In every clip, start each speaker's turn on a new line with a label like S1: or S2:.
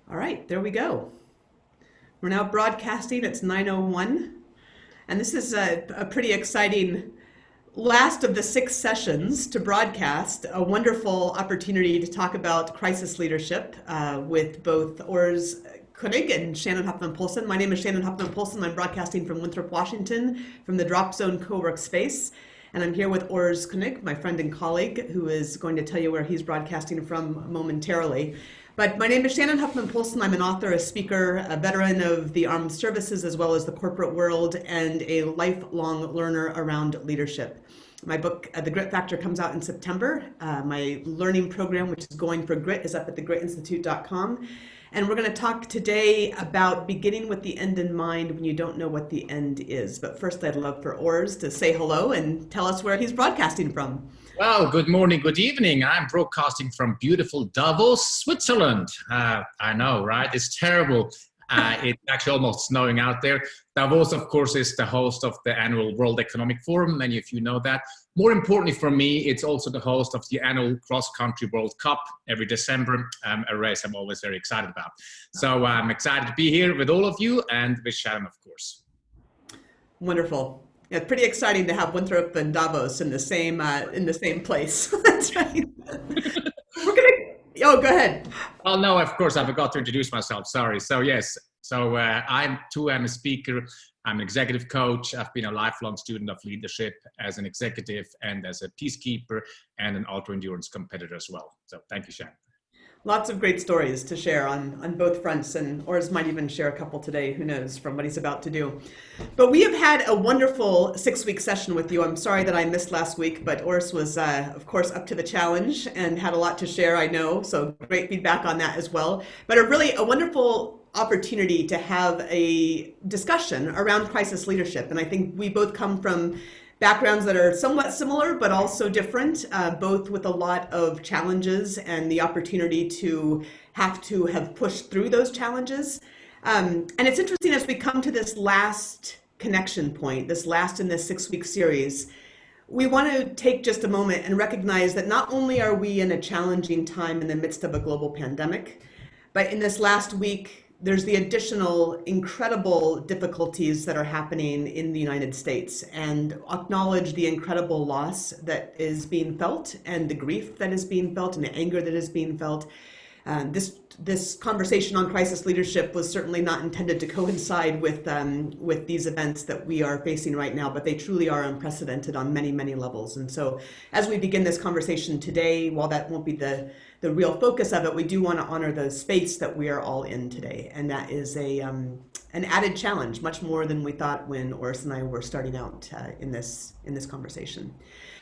S1: All right, there we go. We're now broadcasting. It's 9:01, and this is a pretty exciting last of the 6 sessions to broadcast. A wonderful opportunity to talk about crisis leadership with both Urs Koenig and Shannon Polson. My name is Shannon Polson. I'm broadcasting from Winthrop, Washington, from the Drop Zone co-work space. And I'm here with Urs Koenig, my friend and colleague, who is going to tell you where he's broadcasting from momentarily. But my name is Shannon Polson. I'm an author, a speaker, a veteran of the armed services as well as the corporate world, and a lifelong learner around leadership. My book, The Grit Factor, comes out in September. My learning program, which is Going for Grit, is up at thegritinstitute.com. And we're going to talk today about beginning with the end in mind when you don't know what the end is. But first, I'd love for Urs to say hello and tell us where he's broadcasting from.
S2: Well, good morning, good evening. I'm broadcasting from beautiful Davos, Switzerland. I know, right? It's terrible. It's actually almost snowing out there. Davos, of course, is the host of the annual World Economic Forum. Many of you know that. More importantly for me, it's also the host of the annual cross-country World Cup every December, a race I'm always very excited about. So I'm excited to be here with all of you and with Shannon, of course.
S1: Wonderful. Yeah, it's pretty exciting to have Winthrop and Davos in the same place. That's right. Oh, go ahead.
S2: Well, no, of course, I forgot to introduce myself. Sorry. So yes, I'm a speaker. I'm an executive coach. I've been a lifelong student of leadership as an executive and as a peacekeeper and an ultra endurance competitor as well. So thank you, Shannon.
S1: Lots of great stories to share on both fronts, and Urs might even share a couple today, who knows, from what he's about to do. But we have had a wonderful 6-week session with you. I'm sorry that I missed last week, but Urs was, of course, up to the challenge and had a lot to share, I know, so great feedback on that as well. But a wonderful opportunity to have a discussion around crisis leadership. And I think we both come from backgrounds that are somewhat similar, but also different, both with a lot of challenges and the opportunity to have pushed through those challenges. And it's interesting as we come to this last connection point, this last in this 6-week series, we want to take just a moment and recognize that not only are we in a challenging time in the midst of a global pandemic, but in this last week, there's the additional incredible difficulties that are happening in the United States, and acknowledge the incredible loss that is being felt and the grief that is being felt and the anger that is being felt. This conversation on crisis leadership was certainly not intended to coincide with these events that we are facing right now, but they truly are unprecedented on many, many levels. And so as we begin this conversation today, while that won't be the real focus of it, we do want to honor the space that we are all in today. And that is an added challenge, much more than we thought when Urs and I were starting out in this conversation.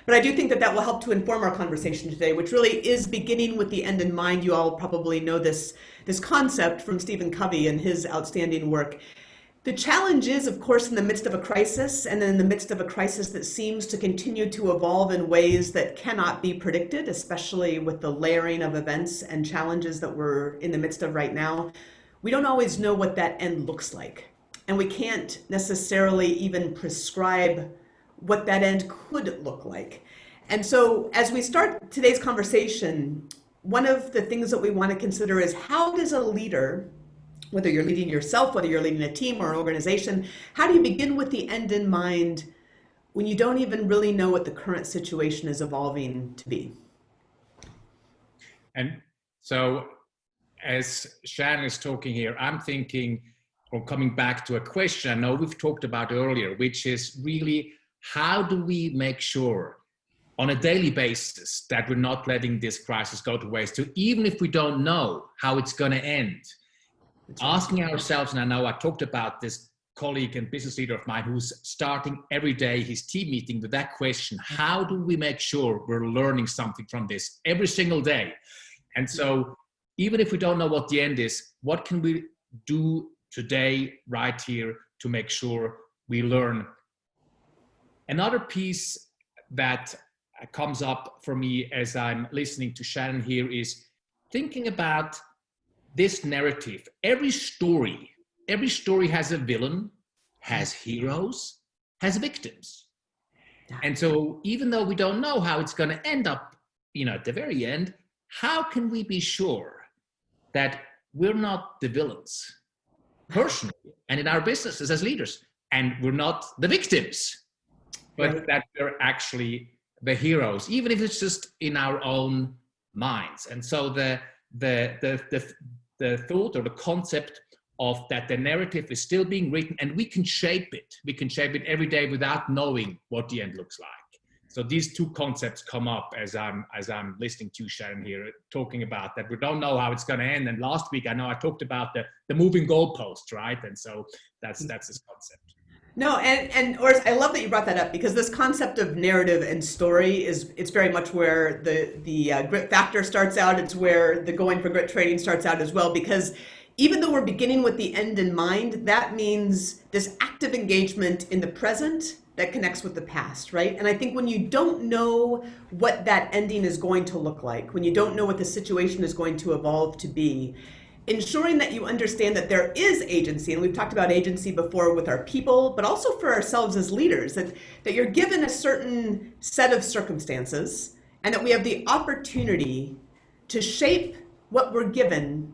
S1: But I do think that will help to inform our conversation today, which really is beginning with the end in mind. You all probably know this concept from Stephen Covey and his outstanding work. The challenge is, of course, in the midst of a crisis, and then in the midst of a crisis that seems to continue to evolve in ways that cannot be predicted, especially with the layering of events and challenges that we're in the midst of right now, we don't always know what that end looks like. And we can't necessarily even prescribe what that end could look like. And so as we start today's conversation, one of the things that we want to consider is, how does a leader, whether you're leading yourself, whether you're leading a team or an organization, how do you begin with the end in mind when you don't even really know what the current situation is evolving to be?
S2: And so as Shannon is talking here, I'm thinking, or coming back to a question I know we've talked about earlier, which is really, how do we make sure on a daily basis that we're not letting this crisis go to waste? So even if we don't know how it's going to end, asking ourselves, and I know I talked about this colleague and business leader of mine who's starting every day his team meeting with that question: how do we make sure we're learning something from this every single day? And so even if we don't know what the end is, what can we do today, right here, to make sure we learn? Another piece that comes up for me as I'm listening to Shannon here is thinking about this narrative. Every story has a villain, has heroes, has victims. And so even though we don't know how it's going to end up, at the very end, how can we be sure that we're not the villains personally and in our businesses as leaders, and we're not the victims, but
S1: Right.
S2: that we're actually the heroes, even if it's just in our own minds. And so the thought or the concept of that the narrative is still being written and we can shape it. We can shape it every day without knowing what the end looks like. So these two concepts come up as I'm listening to Shannon here talking about that we don't know how it's going to end. And last week I know I talked about the moving goalposts, right? And so that's this concept.
S1: No, and Urs, I love that you brought that up, because this concept of narrative and story it's very much where the grit factor starts out. It's where the going for grit training starts out as well, because even though we're beginning with the end in mind, that means this active engagement in the present that connects with the past, right? And I think when you don't know what that ending is going to look like, when you don't know what the situation is going to evolve to be, ensuring that you understand that there is agency, and we've talked about agency before with our people, but also for ourselves as leaders, that you're given a certain set of circumstances and that we have the opportunity to shape what we're given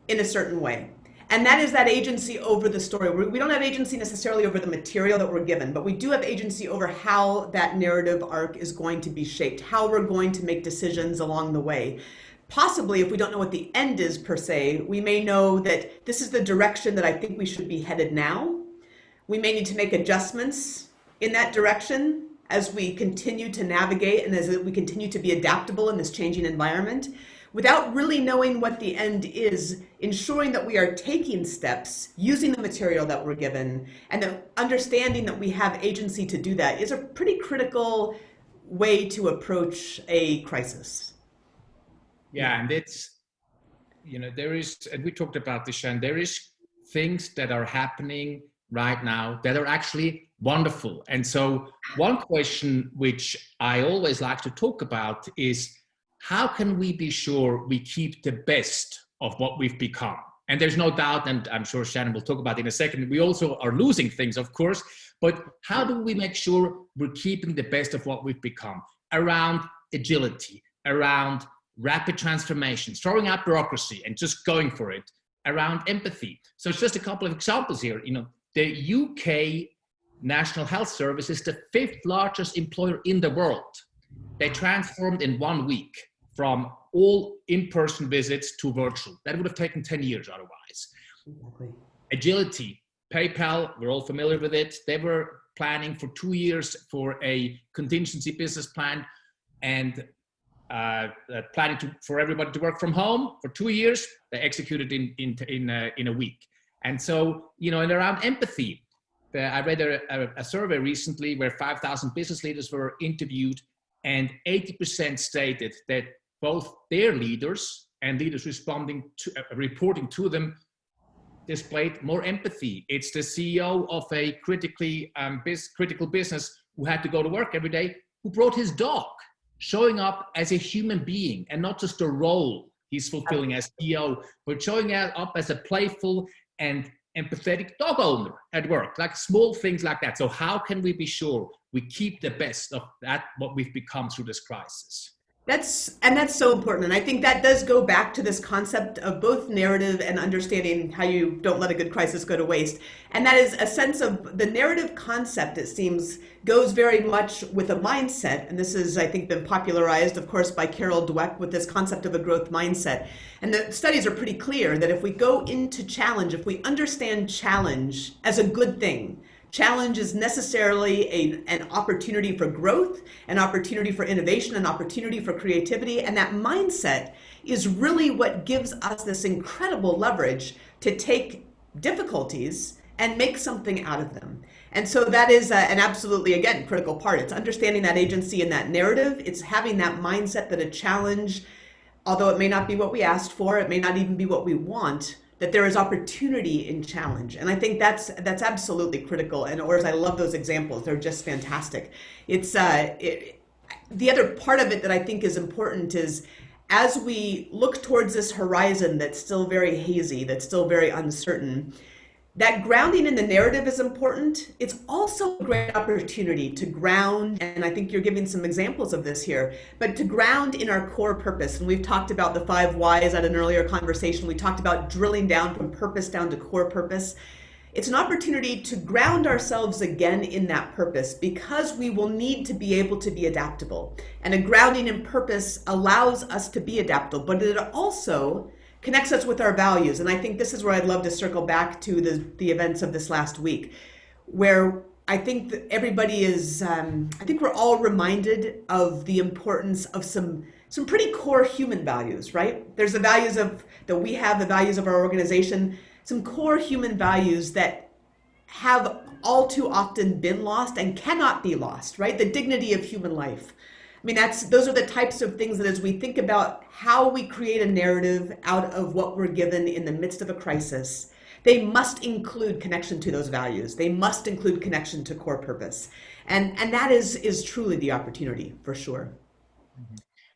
S1: in a certain way. And that is that agency over the story. We don't have agency necessarily over the material that we're given, but we do have agency over how that narrative arc is going to be shaped, how we're going to make decisions along the way. Possibly, if we don't know what the end is per se, we may know that this is the direction that I think we should be headed now. We may need to make adjustments in that direction as we continue to navigate and as we continue to be adaptable in this changing environment. Without really knowing what the end is, ensuring that we are taking steps, using the material that we're given, and the understanding that we have agency to do that is a pretty critical way to approach a crisis.
S2: Yeah, and it's, there is, and we talked about this, Shannon, there is things that are happening right now that are actually wonderful. And so one question which I always like to talk about is, how can we be sure we keep the best of what we've become? And there's no doubt, and I'm sure Shannon will talk about it in a second, we also are losing things, of course, but how do we make sure we're keeping the best of what we've become around agility, around rapid transformations, throwing out bureaucracy and just going for it, around empathy? So it's just a couple of examples here. The UK National Health Service is the 5th largest employer in the world. They transformed in 1 week from all in-person visits to virtual. That would have taken 10 years otherwise.
S1: Exactly.
S2: Agility, PayPal, we're all familiar with it. They were planning for 2 years for a contingency business plan and planning for everybody to work from home for 2 years. They executed in a week. And so, and around empathy, I read a survey recently where 5,000 business leaders were interviewed, and 80% stated that both their leaders and leaders reporting to them displayed more empathy. It's the CEO of a critical business who had to go to work every day, who brought his dog, showing up as a human being and not just a role he's fulfilling as CEO, but showing up as a playful and empathetic dog owner at work, like small things like that. So how can we be sure we keep the best of that, what we've become through this crisis?
S1: That's so important. And I think that does go back to this concept of both narrative and understanding how you don't let a good crisis go to waste. And that is a sense of the narrative concept, it seems, goes very much with a mindset. And this has, I think, been popularized, of course, by Carol Dweck with this concept of a growth mindset. And the studies are pretty clear that if we go into challenge, if we understand challenge as a good thing, challenge is necessarily an opportunity for growth, an opportunity for innovation, an opportunity for creativity. And that mindset is really what gives us this incredible leverage to take difficulties and make something out of them. And so that is an absolutely, again, critical part. It's understanding that agency and that narrative. It's having that mindset that a challenge, although it may not be what we asked for, it may not even be what we want, that there is opportunity in challenge. And I think that's absolutely critical. And Urs, I love those examples. They're just fantastic. It's the other part of it that I think is important is, as we look towards this horizon that's still very hazy, that's still very uncertain, that grounding in the narrative is important. It's also a great opportunity to ground, and I think you're giving some examples of this here, but to ground in our core purpose. And we've talked about the 5 whys at an earlier conversation. We talked about drilling down from purpose down to core purpose. It's an opportunity to ground ourselves again in that purpose, because we will need to be able to be adaptable. And a grounding in purpose allows us to be adaptable, but it also connects us with our values. And I think this is where I'd love to circle back to the events of this last week, where I think that everybody is, I think we're all reminded of the importance of some pretty core human values, right? There's the values that we have, the values of our organization, some core human values that have all too often been lost and cannot be lost, right? The dignity of human life. I mean, those are the types of things that, as we think about how we create a narrative out of what we're given in the midst of a crisis, they must include connection to those values. They must include connection to core purpose. And that is truly the opportunity, for sure. Mm-hmm.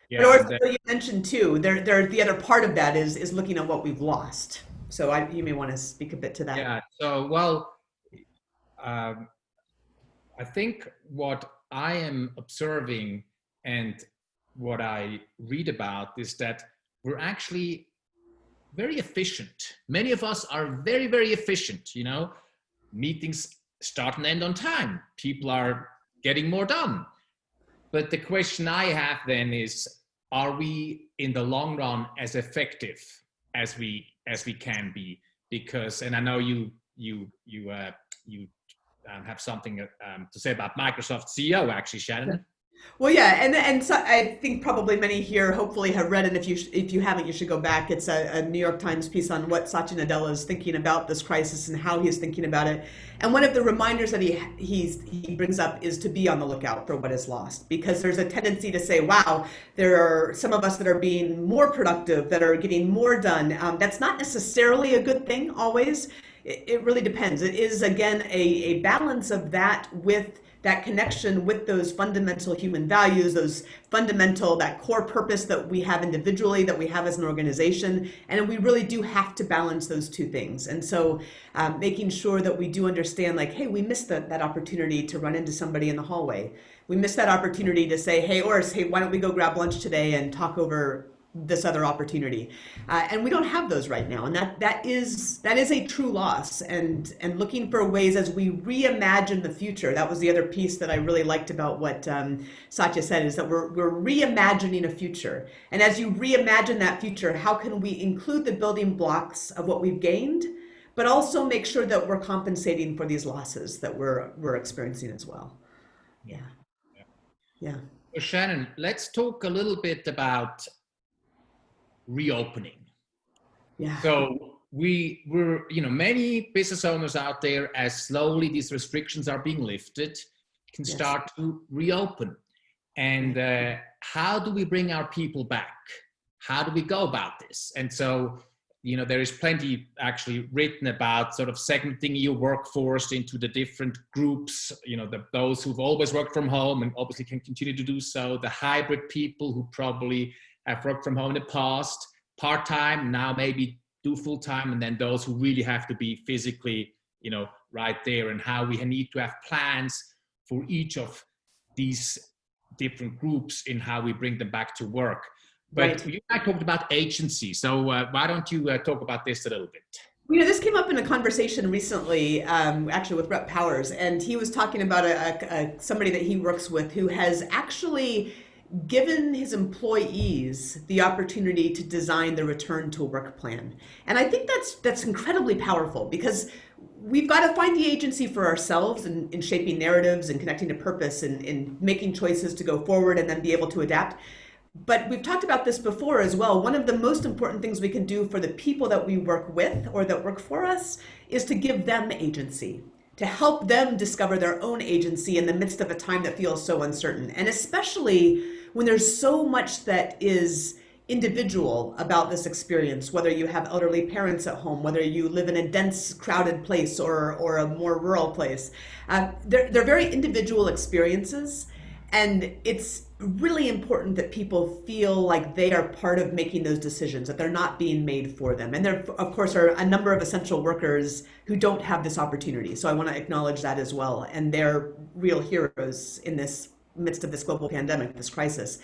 S1: Yeah, but you mentioned too, the other part of that is looking at what we've lost. So you may want to speak a bit to that.
S2: Yeah, so, well, I think what I am observing and what I read about is that we're actually very efficient. Many of us are very, very efficient. Meetings start and end on time. People are getting more done. But the question I have then is, are we in the long run as effective as we can be? Because, and I know you have something to say about Microsoft CEO, actually, Shannon.
S1: Well, yeah, and so I think probably many here hopefully have read it. If you haven't, you should go back. It's a New York Times piece on what Satya Nadella is thinking about this crisis and how he's thinking about it. And one of the reminders that he brings up is to be on the lookout for what is lost, because there's a tendency to say, wow, there are some of us that are being more productive, that are getting more done. That's not necessarily a good thing always. It really depends. It is, again, a balance of that with that connection with those fundamental human values, that core purpose that we have individually, that we have as an organization. And we really do have to balance those two things. And so making sure that we do understand, like, hey, we missed that opportunity to run into somebody in the hallway. We missed that opportunity to say, hey, Urs, hey, why don't we go grab lunch today and talk over this other opportunity, and we don't have those right now, and that is a true loss. And looking for ways as we reimagine the future. That was the other piece that I really liked about what Satya said, is that we're reimagining a future. And as you reimagine that future, how can we include the building blocks of what we've gained, but also make sure that we're compensating for these losses that we're experiencing as well. Yeah.
S2: So Shannon, let's talk a little bit about reopening. Yeah. So we're many business owners out there, as slowly these restrictions are being lifted, can start to reopen. And how do we bring our people back? How do we go about this? And so, there is plenty actually written about sort of segmenting your workforce into the different groups, those who've always worked from home and obviously can continue to do so, the hybrid people who probably have worked from home in the past, part-time, now maybe do full-time, and then those who really have to be physically, right there, and how we need to have plans for each of these different groups in how we bring them back to work. But you and I talked about agency, so why don't you talk about this a little bit?
S1: This came up in a conversation recently, actually with Rep Powers, and he was talking about somebody that he works with who has actually given his employees the opportunity to design the return to work plan. And I think that's incredibly powerful, because we've got to find the agency for ourselves in shaping narratives and connecting to purpose and in making choices to go forward and then be able to adapt. But we've talked about this before as well. One of the most important things we can do for the people that we work with or that work for us is to give them agency, to help them discover their own agency in the midst of a time that feels so uncertain. And especially when there's so much that is individual about this experience, whether you have elderly parents at home, whether you live in a dense, crowded place or a more rural place. They're very individual experiences. And it's really important that people feel like they are part of making those decisions, that they're not being made for them. And there, of course, are a number of essential workers who don't have this opportunity. So I want to acknowledge that as well. And they're real heroes in this midst of this global pandemic, this crisis.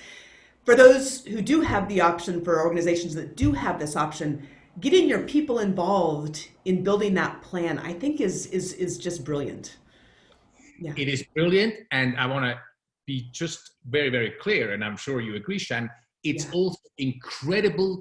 S1: For those who do have the option, for organizations that do have this option, getting your people involved in building that plan, I think is just brilliant. Yeah.
S2: It is brilliant. And I want to be just very, very clear, and I'm sure you agree, Shannon, it's also incredibly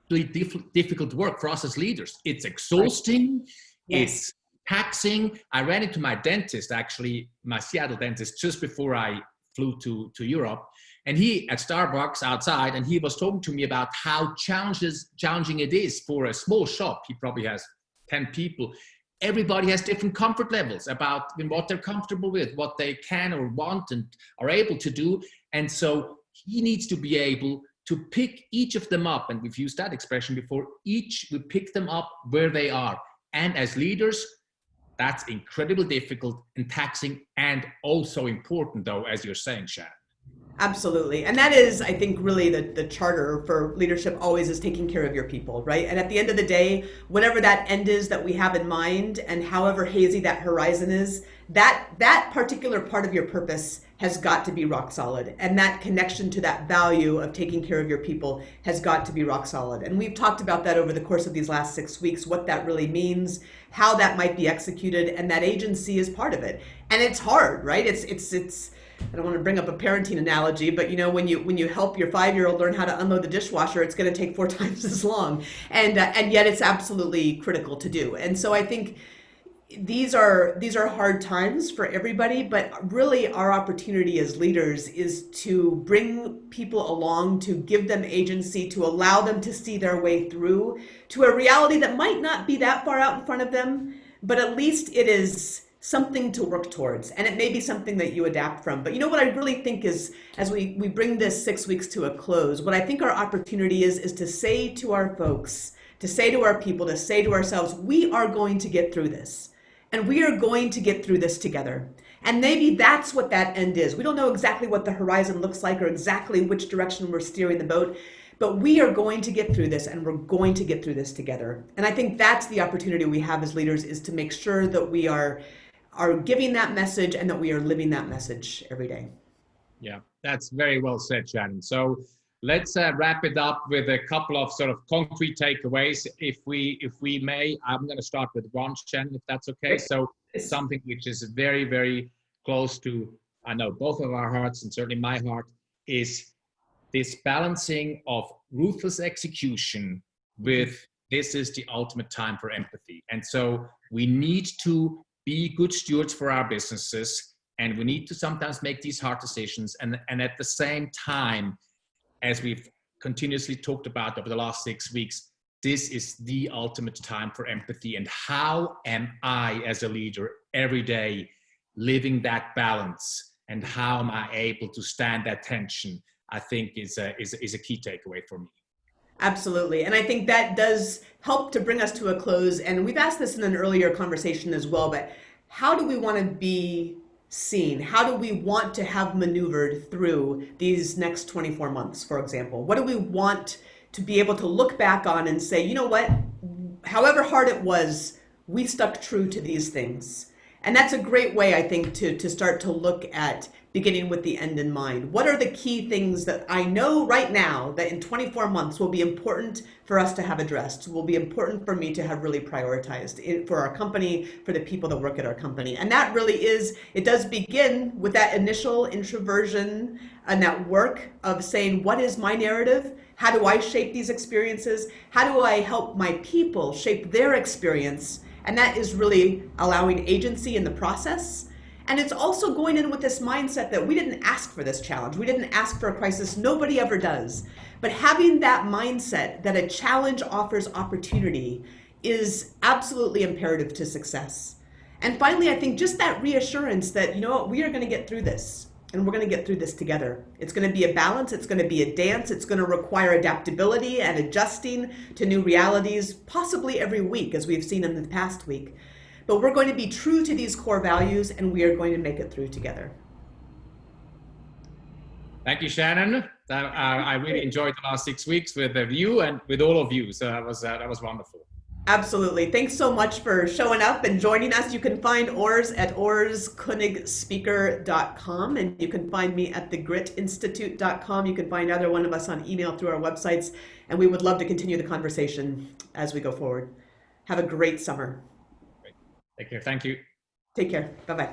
S2: difficult work for us as leaders. It's exhausting, it's taxing. I ran into my dentist, actually, my Seattle dentist, just before I flew to Europe, and he, at Starbucks outside, and he was talking to me about how challenging it is for a small shop. He probably has 10 people. Everybody has different comfort levels about what they're comfortable with, what they can or want and are able to do. And so he needs to be able to pick each of them up. And we've used that expression before. We pick them up where they are. And as leaders, that's incredibly difficult and taxing, and also important, though, as you're saying, Shannon.
S1: Absolutely. And that is, I think, really the charter for leadership always is taking care of your people, right? And at the end of the day, whatever that end is that we have in mind, and however hazy that horizon is, that particular part of your purpose has got to be rock solid. And that connection to that value of taking care of your people has got to be rock solid. And we've talked about that over the course of these last 6 weeks, what that really means, how that might be executed, and that agency is part of it. And it's hard, right? It's I don't want to bring up a parenting analogy, but when you help your 5-year-old learn how to unload the dishwasher, it's going to take 4 times as long, and yet it's absolutely critical to do. And so I think these are hard times for everybody, but really our opportunity as leaders is to bring people along, to give them agency, to allow them to see their way through to a reality that might not be that far out in front of them, but at least it is something to work towards, and it may be something that you adapt from. But what I really think is, as we bring this 6 weeks to a close, what I think our opportunity is to say to our folks, to say to our people, to say to ourselves, we are going to get through this, and we are going to get through this together. And maybe that's what that end is. We don't know exactly what the horizon looks like or exactly which direction we're steering the boat, but we are going to get through this, and we're going to get through this together. And I think that's the opportunity we have as leaders, is to make sure that we are giving that message and that we are living that message every day.
S2: Yeah, that's very well said, Shannon. So let's wrap it up with a couple of sort of concrete takeaways. If we may, I'm going to start with one, Shannon, if that's okay. So something which is very, very close to, I know, both of our hearts, and certainly my heart, is this balancing of ruthless execution with this is the ultimate time for empathy. And so we need to be good stewards for our businesses, and we need to sometimes make these hard decisions. And at the same time, as we've continuously talked about over the last 6 weeks, this is the ultimate time for empathy. And how am I, as a leader, every day living that balance? And how am I able to stand that tension? I think is a key takeaway for me.
S1: Absolutely. And I think that does help to bring us to a close. And we've asked this in an earlier conversation as well, but how do we want to be seen? How do we want to have maneuvered through these next 24 months, for example? What do we want to be able to look back on and say, you know what, however hard it was, we stuck true to these things? And that's a great way, I think, to start to look at beginning with the end in mind. What are the key things that I know right now that in 24 months will be important for us to have addressed, will be important for me to have really prioritized for our company, for the people that work at our company? And that really is, it does begin with that initial introversion and that work of saying, what is my narrative? How do I shape these experiences? How do I help my people shape their experience? And that is really allowing agency in the process. And it's also going in with this mindset that we didn't ask for this challenge. We didn't ask for a crisis. Nobody ever does. But having that mindset that a challenge offers opportunity is absolutely imperative to success. And finally, I think just that reassurance that, you know what, we are going to get through this, and we're going to get through this together. It's going to be a balance. It's going to be a dance. It's going to require adaptability and adjusting to new realities, possibly every week, as we've seen in the past week. But we're going to be true to these core values, and we are going to make it through together.
S2: Thank you, Shannon. I really enjoyed the last 6 weeks with you and with all of you. So that was wonderful.
S1: Absolutely. Thanks so much for showing up and joining us. You can find Urs at urskoenigspeaker.com, and you can find me at thegritinstitute.com. You can find either one of us on email through our websites, and we would love to continue the conversation as we go forward. Have a great summer.
S2: Great. Take care. Thank you.
S1: Take care. Bye-bye.